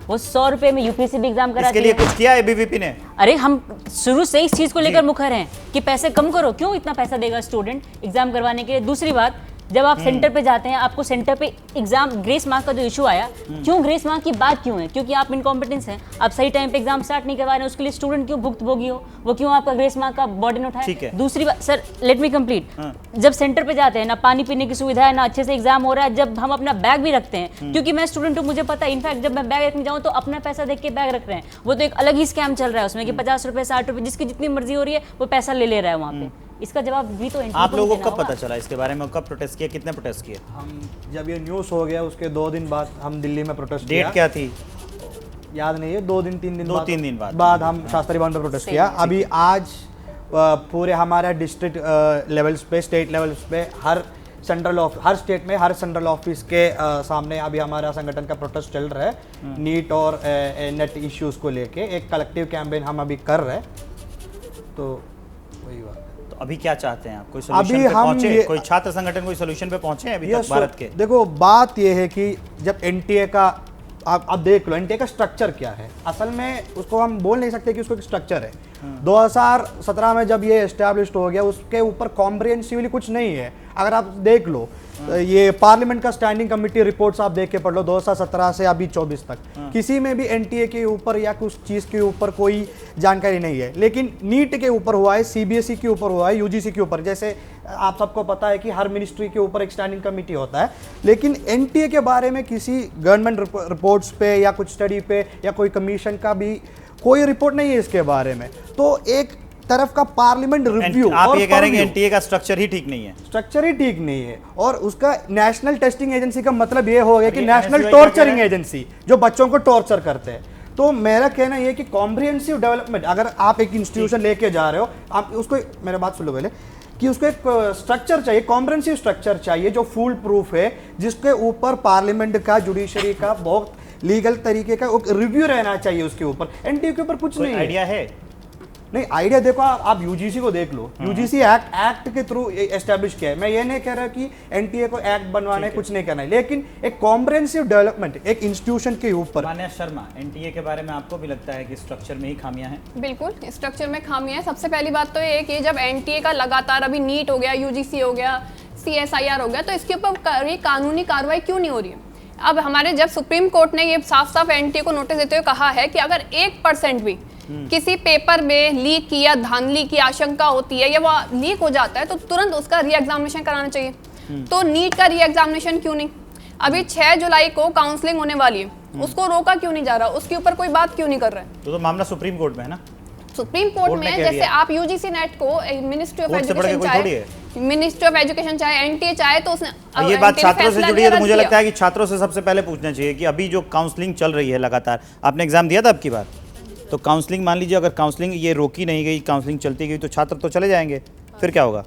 S14: वो 100 रुपए में यूपीएससी भी एग्जाम कराती है।
S1: इसके लिए कुछ किया एबीवीपी ने?
S14: अरे हम शुरू से इस चीज को लेकर मुखर हैं कि पैसे कम करो, क्यों इतना पैसा देगा स्टूडेंट एग्जाम करवाने के लिए। दूसरी बात, जब आप सेंटर पे जाते हैं, आपको सेंटर पे एग्जाम ग्रेस मार्क का जो इशू आया, क्यों ग्रेस मार्क की बात क्यों है? क्योंकि आप इनकॉम्पिटेंस हैं, आप सही टाइम पे एग्जाम स्टार्ट नहीं करवा रहे हैं, उसके लिए स्टूडेंट क्यों भुक्तभोगी हो, वो क्यों आपका ग्रेस मार्क का बर्डन उठाए। दूसरी बात सर, लेट मी कंप्लीट। जब सेंटर पे जाते हैं ना पानी पीने की सुविधा है, ना अच्छे से एग्जाम हो रहा है, जब हम अपना बैग भी रखते हैं, क्योंकि मैं स्टूडेंट हूँ, मुझे पता है, इनफैक्ट जब मैं बैग रखने जाऊँ तो अपना पैसा देख के बैग रख रहे हैं, वो तो एक अलग ही स्कैम चल रहा है उसमें कि 50 रुपए 60 रुपए जिसकी जितनी मर्जी हो रही है वो पैसा ले रहा है वहाँ पे। इसका जवाब भी तो
S1: आप लोगों को कब पता चला इसके बारे में, कब प्रोटेस्ट किया, कितने प्रोटेस्ट किए?
S15: हम जब ये न्यूज़ हो गया उसके 2 दिन बाद हम दिल्ली में प्रोटेस्ट किया।
S1: डेट क्या थी
S15: याद नहीं है, 2 दिन 3 दिन
S1: 2-3 दिन
S15: बाद हम शास्त्री भवन पे प्रोटेस्ट किया। अभी आज पूरे हमारे डिस्ट्रिक्ट लेवल्स पे, स्टेट लेवल्स पे, हर स्टेट में हर सेंट्रल ऑफिस के सामने अभी हमारा संगठन का प्रोटेस्ट चल रहा है नीट और नेट इश्यूज को लेके। एक कलेक्टिव कैंपेन हम अभी कर रहे हैं, तो वही बात।
S1: तो अभी क्या चाहते हैं आप? कोई सॉल्यूशन पे पहुंचे? कोई छात्र संगठन कोई सॉल्यूशन पे पहुंचे हैं अभी तक भारत के?
S15: देखो बात ये है कि जब एनटीए का आप देख लो, एनटीए का स्ट्रक्चर क्या है। असल में उसको हम बोल नहीं सकते कि उसको एक स्ट्रक्चर है। 2017 में जब ये एस्टैब्लिश्ड हो गया, उसके ऊपर कॉम्प्रिहेंसिवली कुछ नहीं है। अगर आप देख लो ये पार्लियामेंट का स्टैंडिंग कमेटी रिपोर्ट्स आप देख के पढ़ लो, 2017 से अभी 24 तक किसी में भी एनटीए के ऊपर या कुछ चीज़ के ऊपर कोई जानकारी नहीं है। लेकिन नीट के ऊपर हुआ है, सीबीएसई के ऊपर हुआ है, यूजीसी के ऊपर। जैसे आप सबको पता है कि हर मिनिस्ट्री के ऊपर एक स्टैंडिंग कमेटी होता है, लेकिन एनटीए के बारे में किसी गवर्नमेंट रिपोर्ट्स पे या कुछ स्टडी पे या कोई कमीशन का भी कोई रिपोर्ट नहीं है इसके बारे में। तो एक तरफ का पार्लियामेंट रिव्यू,
S1: आप ये कह रहे हैं कि एनटीए का स्ट्रक्चर ही ठीक नहीं है?
S15: स्ट्रक्चर ही ठीक नहीं है, और उसका नेशनल टेस्टिंग एजेंसी का मतलब ये हो गया कि नेशनल टॉर्चरिंग एजेंसी, जो बच्चों को टॉर्चर करते हैं। तो मेरा कहना ये कि कॉम्प्रिहेंसिव डेवलपमेंट, अगर आप एक इंस्टीट्यूशन लेके जा रहे हो, आप उसको, मेरा बात सुन लो पहले, कि उसको एक स्ट्रक्चर चाहिए, कॉम्प्रिहेंसिव स्ट्रक्चर चाहिए जो फुल प्रूफ है, जिसके ऊपर पार्लियामेंट का, जुडिशरी का बहुत लीगल तरीके का रिव्यू रहना चाहिए उसके ऊपर। एनटीए के ऊपर कुछ नहीं
S1: आइडिया है।
S15: नहीं आइडिया देखो, आप यूजीसी को देख लो, यूजीसी एक्ट के थ्रू एस्टैब्लिश किया है। मैं ये नहीं कह रहा कि एनटीए को एक्ट बनवाना है, कुछ नहीं करना है, लेकिन एक कॉम्प्रिहेंसिव डेवलपमेंट एक इंस्टीट्यूशन के ऊपर।
S1: मान्या शर्मा, एनटीए के बारे में आपको भी लगता है कि स्ट्रक्चर में ही खामियां हैं?
S5: बिल्कुल, स्ट्रक्चर में खामियां हैं। सबसे पहली बात तो ये है कि जब एनटीए का लगातार अभी नीट हो गया, यूजीसी हो गया, सीएसआईआर हो गया, तो इसके ऊपर ये कानूनी कार्रवाई क्यों नहीं हो रही है? अब हमारे जब सुप्रीम कोर्ट ने ये साफ साफ एनटीए को नोटिस देते हुए कहा है कि अगर 1% भी किसी पेपर में लीक की या धांधली की आशंका होती है या वो लीक हो जाता है तो तुरंत उसका री एग्जामिनेशन कराना चाहिए। तो नीट का री एग्जामिनेशन क्यों नहीं? अभी 6 जुलाई को काउंसलिंग होने वाली है, उसको रोका क्यों नहीं जा रहा? उसके ऊपर कोई बात क्यों नहीं कर रहा है?
S1: तो मामला सुप्रीम कोर्ट में है ना?
S5: सुप्रीम कोर्ट में जैसे आप यूजीसी नेट को मिनिस्ट्री ऑफ एजुकेशन चाहे एनटीए चाहे तो उसने
S1: ये बात छात्रों से जुड़ी है, तो मुझे लगता है कि छात्रों से सबसे पहले पूछना चाहिए कि अभी जो काउंसलिंग चल रही है लगातार, आपने एग्जाम दिया था अब की बार, तो काउंसलिंग मान लीजिए अगर काउंसलिंग ये रोकी नहीं गई, काउंसलिंग चलती गई, तो छात्र तो चले जाएंगे, फिर क्या होगा?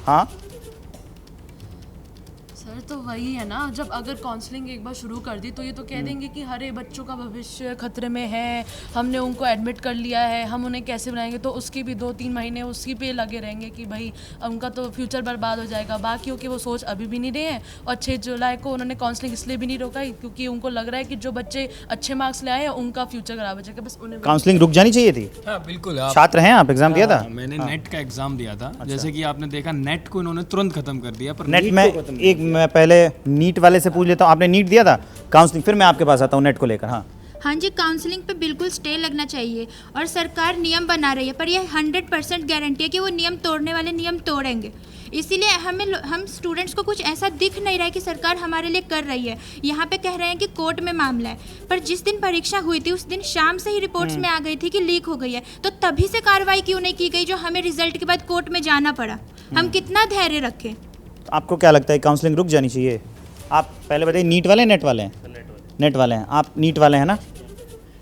S1: हाँ
S16: सर अरे तो वही है ना, जब अगर काउंसलिंग एक बार शुरू कर दी तो ये तो कह देंगे कि हरे बच्चों का भविष्य खतरे में है, हमने उनको एडमिट कर लिया है, हम उन्हें कैसे बनाएंगे, तो उसकी भी 2-3 महीने उसी पे लगे रहेंगे कि भाई उनका तो फ्यूचर बर्बाद हो जाएगा। बाकियों की वो सोच अभी भी नहीं रहे हैं, और 6 जुलाई को उन्होंने काउंसलिंग इसलिए भी नहीं रोका क्योंकि उनको लग रहा है कि जो बच्चे अच्छे मार्क्स ले आए हैं उनका फ्यूचर खराब हो जाएगा, बस उन्हें
S1: काउंसलिंग रुक जानी चाहिए थी।
S17: हाँ बिल्कुल।
S1: छात्र हैं आप, एग्जाम दिया था?
S17: मैंने नेट का एग्जाम दिया था। जैसे कि आपने देखा नेट को इन्होंने तुरंत खत्म कर दिया, पर
S1: नेट में मैं पहले नीट वाले से पूछ लेता हूँ, आपने नीट दिया था काउंसलिंग, फिर मैं आपके पास आता हूँ नेट को लेकर।
S18: हाँ जी, काउंसलिंग पे बिल्कुल स्टे लगना चाहिए, और सरकार नियम बना रही है, पर यह 100% गारंटी है कि वो नियम तोड़ने वाले नियम तोड़ेंगे। इसीलिए हम स्टूडेंट्स को कुछ ऐसा दिख नहीं रहा है कि सरकार हमारे लिए कर रही है। यहाँ पे कह रहे हैं कि कोर्ट में मामला है, पर जिस दिन परीक्षा हुई थी उस दिन शाम से ही रिपोर्ट्स में आ गई थी कि लीक हो गई है, तो तभी से कार्रवाई क्यों नहीं की गई जो हमें रिजल्ट के बाद कोर्ट में जाना पड़ा। हम कितना धैर्य रखें?
S1: आपको क्या लगता है काउंसलिंग रुक जानी चाहिए? आप पहले बताइए, नीट वाले नेट वाले हैं? नेट वाले हैं। आप नीट वाले हैं ना?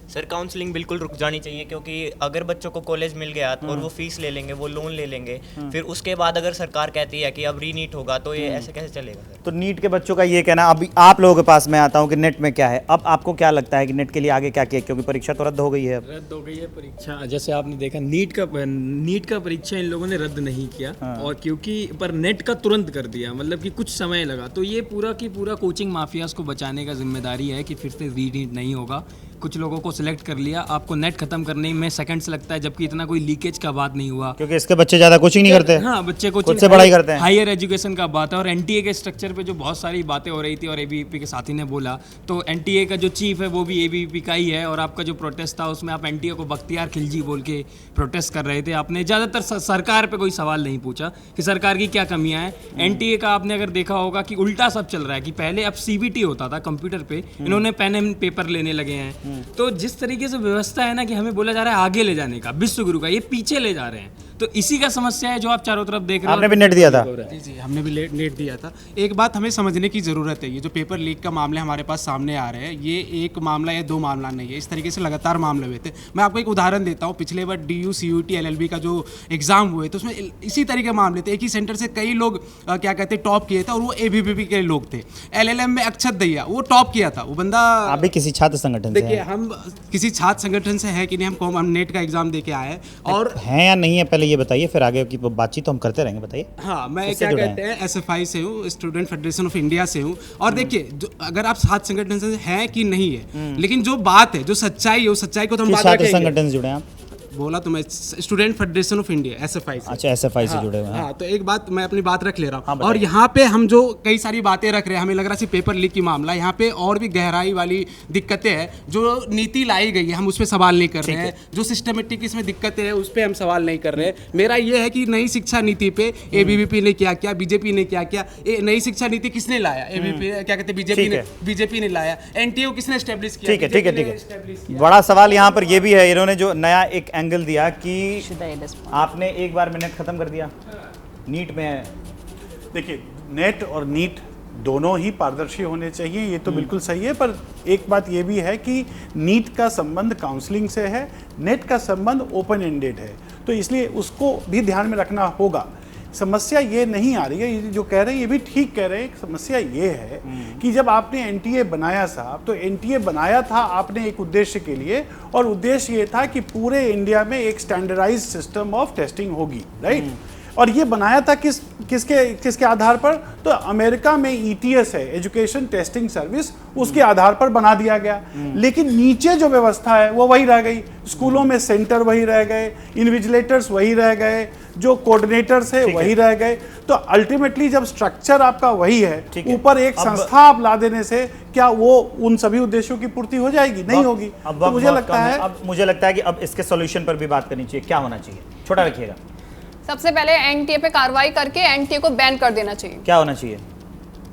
S19: सर काउंसलिंग बिल्कुल रुक जानी चाहिए, क्योंकि अगर बच्चों को कॉलेज मिल गया और वो फीस ले लेंगे, वो लोन ले लेंगे, फिर उसके बाद अगर सरकार कहती है कि अब रीनीट होगा तो ये ऐसे कैसे चलेगा सर?
S1: तो नीट के बच्चों का ये कहना, अभी आप लोगों के पास मैं आता हूँ कि नेट में क्या है। अब आपको क्या लगता है कि नेट के लिए आगे क्या किया, क्योंकि परीक्षा तो रद्द हो गई है?
S17: रद्द हो गई है परीक्षा। जैसे आपने देखा नीट का परीक्षा इन लोगों ने रद्द नहीं किया, और क्योंकि पर नेट का तुरंत कर दिया, मतलब कि कुछ समय लगा, तो ये पूरा की पूरा कोचिंग माफियाज को बचाने का जिम्मेदारी है कि फिर से रीनीट नहीं होगा। कुछ लोगों को सिलेक्ट कर लिया, आपको नेट खत्म करने में सेकंड्स लगता है, जबकि इतना कोई लीकेज का बात नहीं हुआ,
S1: क्योंकि इसके बच्चे ज्यादा कोचिंग नहीं करते।
S17: हाँ, बच्चे कोचिंग
S1: से पढ़ाई करते हैं।
S17: हायर एजुकेशन का बात है। और एनटीए के स्ट्रक्चर पे जो बहुत सारी बातें हो रही थी और एबीवीपी के साथी ने बोला, तो एनटीए का जो चीफ है वो भी एबीवीपी का ही है, और आपका जो प्रोटेस्ट था उसमें आप एनटीए को बख्तियार खिलजी बोल के प्रोटेस्ट कर रहे थे। आपने ज़्यादातर सरकार पे कोई सवाल नहीं पूछा कि सरकार की क्या कमियां हैं। एनटीए का आपने अगर देखा होगा कि उल्टा सब चल रहा है, कि पहले अब सीबीटी होता था कंप्यूटर पे, इन्होंने पेन एंड पेपर लेने लगे हैं। तो जिस तरीके से व्यवस्था है ना कि हमें बोला जा रहा है आगे ले जाने का, विश्व गुरु का, ये पीछे ले जा रहे हैं। तो इसी का समस्या है जो आप चारों तरफ देख रहे हो।
S1: आपने भी नेट दिया था?
S20: जी, हमने भी नेट दिया था। एक बात हमें समझने की ज़रूरत है, ये जो पेपर लीक का मामले हमारे पास सामने आ रहे हैं, ये एक मामला या 2 मामला नहीं है, इस तरीके से लगातार मामले हुए थे। मैं आपको एक उदाहरण देता हूँ, पिछले बार DU CUT LLB का जो एग्ज़ाम हुए तो उसमें इसी तरीके मामले थे। एक ही सेंटर से कई लोग क्या कहते हैं टॉप किए थे, और वो ABVP के लोग थे। LLM में अक्षत दहिया वो टॉप किया था, वो बंदा।
S1: आप भी किसी छात्र संगठन से?
S20: देखिए, हम किसी छात्र संगठन से है कि नहीं, हम नेट का एग्जाम दे के आए हैं, और
S1: हैं या नहीं है पहले ये बताइए, फिर आगे की बातचीत तो हम करते रहेंगे। बताइए।
S20: हाँ, मैं क्या कहते हैं SFI से हूँ, स्टूडेंट फेडरेशन ऑफ इंडिया से हूँ। और देखिए, अगर आप छात्र संगठन से हैं कि नहीं है, लेकिन जो बात है, जो सच्चाई है, उस सच्चाई को तो हम बात रखेंगे।
S1: छात्र संगठन से जुड़े हैं आप?
S20: बोला तो मैं student federation of India SFI से।
S1: अच्छा, SFI से जुड़े हुए हैं।
S20: हाँ, तो एक बात मैं अपनी बात रख ले रहा हूँ। और यहाँ पे हम जो कई सारी बातें रख रहे हैं, हमें लग रहा है सिर्फ पेपर लीक की मामला, यहाँ पे और भी गहराई वाली दिक्कतें हैं। जो नीति लाई गई है हम उस पर सवाल नहीं कर रहे हैं, जो सिस्टमेटिक इसमें दिक्कतें हैं उस पर हम सवाल नहीं कर रहे हैं। मेरा ये है कि नई शिक्षा नीति पे ABVP ने क्या किया, बीजेपी ने क्या किया। नई शिक्षा नीति किसने लाया? ABVP क्या कहते हैं, बीजेपी ने लाया। NTE को किसने एस्टेब्लिश किया?
S1: ठीक है। बड़ा सवाल यहाँ पर ये भी है, इन्होंने जो नया एक एंगल दिया कि आपने एक बार में नेट खत्म कर दिया, नीट में।
S4: देखिए, नेट और नीट दोनों ही पारदर्शी होने चाहिए, ये तो बिल्कुल सही है, पर एक बात ये भी है कि नीट का संबंध काउंसलिंग से है, नेट का संबंध ओपन एंडेड है, तो इसलिए उसको भी ध्यान में रखना होगा। समस्या ये नहीं आ रही है, ये जो कह रहे हैं ये भी ठीक कह रहे हैं। समस्या ये है कि जब आपने NTA बनाया साहब, तो NTA बनाया था आपने एक उद्देश्य के लिए, और उद्देश्य ये था कि पूरे इंडिया में एक स्टैंडर्डाइज्ड सिस्टम ऑफ टेस्टिंग होगी, राइट? और ये बनाया था किसके आधार पर? तो अमेरिका में ETS है, एजुकेशन टेस्टिंग सर्विस, उसके आधार पर बना दिया गया। लेकिन नीचे जो व्यवस्था है वो वही रह गई, स्कूलों में सेंटर वही रह गए, इन्विजिलेटर्स वही रह गए, जो कोऑर्डिनेटर्स है वही रह गए। तो अल्टीमेटली जब स्ट्रक्चर आपका वही है, ऊपर एक संस्था आप ला देने से क्या वो उन सभी उद्देश्यों की पूर्ति हो जाएगी? नहीं होगी।
S1: तो मुझे लगता है कि अब इसके सॉल्यूशन पर भी बात करनी चाहिए। क्या होना चाहिए? छोटा रखिएगा।
S5: सबसे पहले NTA पे कार्रवाई करके NTA को बैन कर देना चाहिए।
S1: क्या होना चाहिए?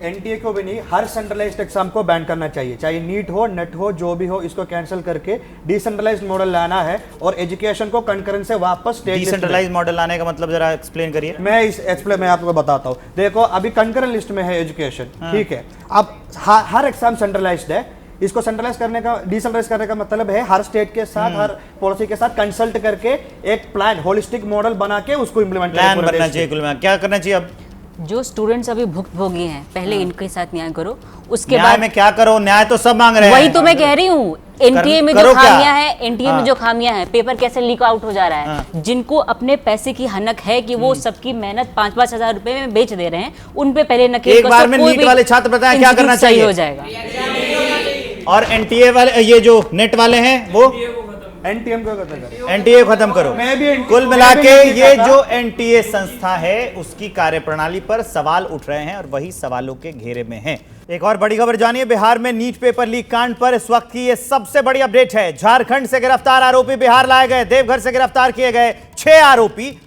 S15: NTA को भी नहीं, हर सेंट्रलाइज्ड एग्जाम को बैन करना चाहिए, चाहे नीट हो, नेट हो, जो भी हो, इसको कैंसिल करके डिसेंट्रलाइज्ड मॉडल लाना है, और एजुकेशन को कंकरेंस से वापस स्टेट।
S1: डिसेंट्रलाइज्ड मॉडल लाने का मतलब जरा एक्सप्लेन करिए।
S15: मैं आपको बताता हूँ। देखो, अभी कंकरेंट लिस्ट में है एजुकेशन, ठीक है, अब हर एग्जाम सेंट्रलाइज्ड है, इसको सेंट्रलाइज करने का, डिसेंट्रलाइज करने का मतलब है हर स्टेट के साथ, हर पॉलिसी के साथ कंसल्ट करके एक प्लान, होलिस्टिक मॉडल बना के उसको इंप्लीमेंट
S1: बनना चाहिए। क्या करना चाहिए अब?
S14: जो स्टूडेंट्स अभी भुक्तभोगी हैं पहले इनके साथ न्याय करो, उसके
S1: न्याय
S14: बाद
S1: में क्या करो, न्याय तो सब मांग रहे हैं।
S14: वही तो मैं कह रही हूँ, एनटीए में जो
S1: करो क्या?
S14: खामियां हैं, एनटीए में जो खामियां हैं, पेपर कैसे लीक आउट हो जा रहा है, जिनको अपने पैसे की हनक है कि वो सबकी मेहनत 5-5 हजार रुपए में बेच दे रहे हैं, उन पे पहले नकेल
S1: एक बार में नीट वाले छात्र बताएं क्या करना चाहिए
S14: हो जाएगा।
S1: और एनटीए वाले, ये जो नेट वाले हैं वो
S15: एनटीएम को खत्म करो,
S1: एनटीए खत्म करो।
S15: मैं भी
S1: कुल मिला के ये जो एनटीए संस्था है उसकी कार्यप्रणाली पर सवाल उठ रहे हैं और वही सवालों के घेरे में हैं। एक और बड़ी खबर जानिए, बिहार में नीट पेपर लीक कांड पर इस वक्त की ये सबसे बड़ी अपडेट है। झारखंड से गिरफ्तार आरोपी बिहार लाए गए, देवघर से गिरफ्तार किए गए 6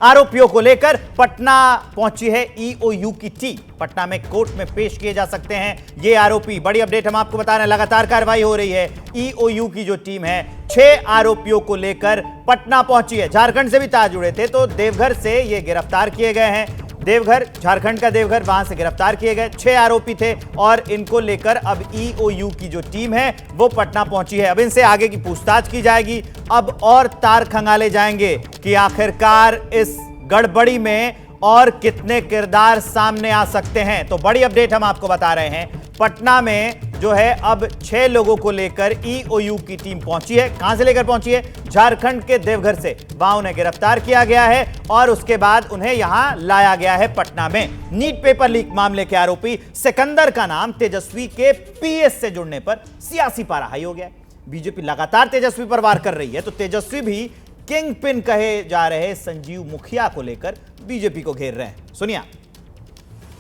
S1: आरोपियों को लेकर पटना पहुंची है ईओयू की टीम। पटना में कोर्ट में पेश किए जा सकते हैं ये आरोपी। बड़ी अपडेट हम आपको बता रहे हैं, लगातार कार्रवाई हो रही है। ईओयू की जो टीम है 6 आरोपियों को लेकर पटना पहुंची है। झारखंड से भी तार जुड़े थे तो देवघर से ये गिरफ्तार किए गए हैं। देवघर, झारखंड का देवघर, वहां से गिरफ्तार किए गए 6 आरोपी थे और इनको लेकर अब ईओयू की जो टीम है वो पटना पहुंची है। अब इनसे आगे की पूछताछ की जाएगी। अब और तार खंगाले जाएंगे कि आखिरकार इस गड़बड़ी में और कितने किरदार सामने आ सकते हैं। तो बड़ी अपडेट हम आपको बता रहे हैं, पटना में जो है अब 6 लोगों को लेकर ईओयू की टीम पहुंची है। कहां से लेकर पहुंची है? झारखंड के देवघर से। वहां उन्हें गिरफ्तार किया गया है और उसके बाद उन्हें यहां लाया गया है पटना में। नीट पेपर लीक मामले के आरोपी सिकंदर का नाम तेजस्वी के पीएस से जुड़ने पर सियासी पारा हाई हो गया है। बीजेपी लगातार तेजस्वी पर वार कर रही है तो तेजस्वी भी किंग पिन कहे जा रहे संजीव मुखिया को लेकर बीजेपी को घेर रहे हैं। सुनिए।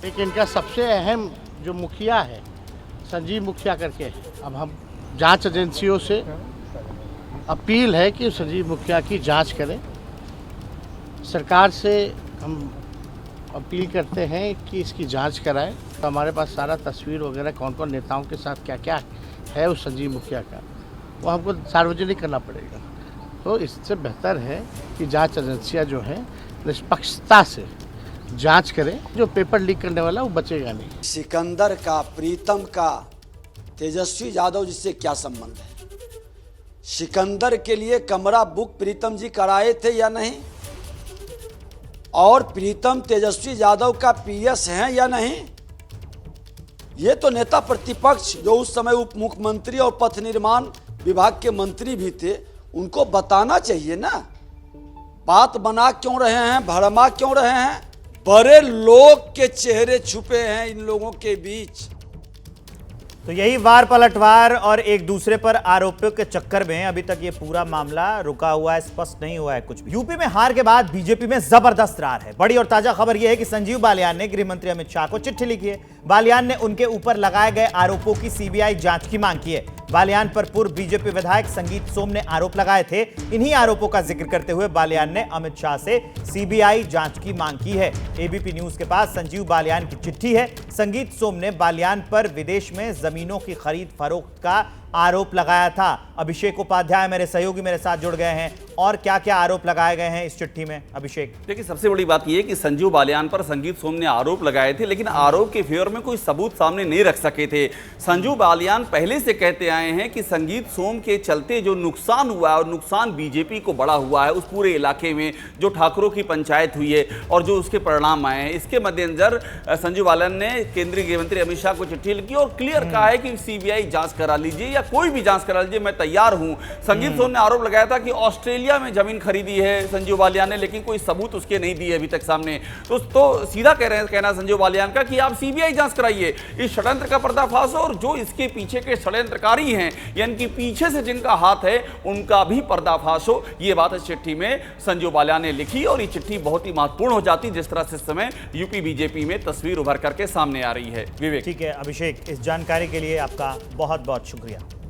S21: एक इनका सबसे अहम जो मुखिया है संजीव मुखिया करके, अब हम जांच एजेंसियों से अपील है कि संजीव मुखिया की जांच करें। सरकार से हम अपील करते हैं कि इसकी जांच कराएं। तो हमारे पास सारा तस्वीर वगैरह कौन कौन नेताओं के साथ क्या क्या है उस संजीव मुखिया का, वो हमको सार्वजनिक करना पड़ेगा। तो इससे बेहतर है कि जांच एजेंसियां जो हैं निष्पक्षता से जांच करें। जो पेपर लीक करने वाला वो बचेगा नहीं।
S22: सिकंदर का, प्रीतम का, तेजस्वी यादव जिससे क्या संबंध है? सिकंदर के लिए कमरा बुक प्रीतम जी कराए थे या नहीं? और प्रीतम तेजस्वी यादव का पीएस हैं या नहीं? ये तो नेता प्रतिपक्ष जो उस समय उप मुख्यमंत्री और पथ निर्माण विभाग के मंत्री भी थे, उनको बताना चाहिए ना। बात बना क्यों रहे हैं, भरमा क्यों रहे हैं? बड़े लोग के चेहरे छुपे हैं इन लोगों के बीच।
S1: तो यही वार पलटवार और एक दूसरे पर आरोपों के चक्कर में अभी तक ये पूरा मामला रुका हुआ है, स्पष्ट नहीं हुआ है कुछ भी। यूपी में हार के बाद बीजेपी में जबरदस्त रार है। बड़ी और ताजा खबर यह है कि संजीव बालियान ने गृह मंत्री अमित शाह को चिट्ठी लिखी है। बालियान ने उनके ऊपर लगाए गए आरोपों की सीबीआई जांच की मांग की है। बालियान पर पूर्व बीजेपी विधायक संगीत सोम ने आरोप लगाए थे। इन्हीं आरोपों का जिक्र करते हुए बालियान ने अमित शाह से सीबीआई जांच की मांग की है। एबीपी न्यूज के पास संजीव बालियान की चिट्ठी है। संगीत सोम ने बालियान पर विदेश में जमीनों की खरीद फरोख्त का आरोप लगाया था। अभिषेक उपाध्याय मेरे सहयोगी मेरे साथ जुड़ गए हैं। और क्या क्या आरोप लगाए गए हैं इस चिट्ठी में, अभिषेक?
S23: देखिए, सबसे बड़ी बात यह है कि संजीव बालियान पर संगीत सोम ने आरोप लगाए थे, लेकिन आरोप के फेवर में कोई सबूत सामने नहीं रख सके थे। संजीव बालियान पहले से कहते आए हैं कि संगीत सोम के चलते जो नुकसान हुआ है और नुकसान बीजेपी को बड़ा हुआ है उस पूरे इलाके में, जो ठाकुरों की पंचायत हुई है और जो उसके परिणाम आए हैं, इसके मद्देनजर संजीव बालियान ने केंद्रीय गृह मंत्री अमित शाह को चिट्ठी लिखी और क्लियर कहा है कि सीबीआई जांच करा लीजिए या कोई भी जांच करा लीजिए, मैं तैयार हूं। संगीत सोम ने आरोप लगाया था कि ऑस्ट्रेलिया में जमीन खरीदी है संजीव बालियान ने, लेकिन कोई सबूत उसके नहीं दिए अभी तक सामने। तो सीधा कहना संजीव बालियान का कि आप सीबीआई जांच कराइए, इस षड्यंत्र का पर्दाफाश हो और जो इसके पीछे के षड्यंत्रकारी हैं यानी कि पीछे से जिनका हाथ है उनका भी पर्दाफाश हो। ये बात इस चिट्ठी में संजीव बालियान ने लिखी और ये चिट्ठी बहुत ही महत्वपूर्ण हो जाती जिस तरह से इस समय यूपी बीजेपी में तस्वीर उभर करके सामने आ रही है। विवेक।
S1: ठीक है अभिषेक, इस जानकारी के लिए आपका बहुत बहुत शुक्रिया।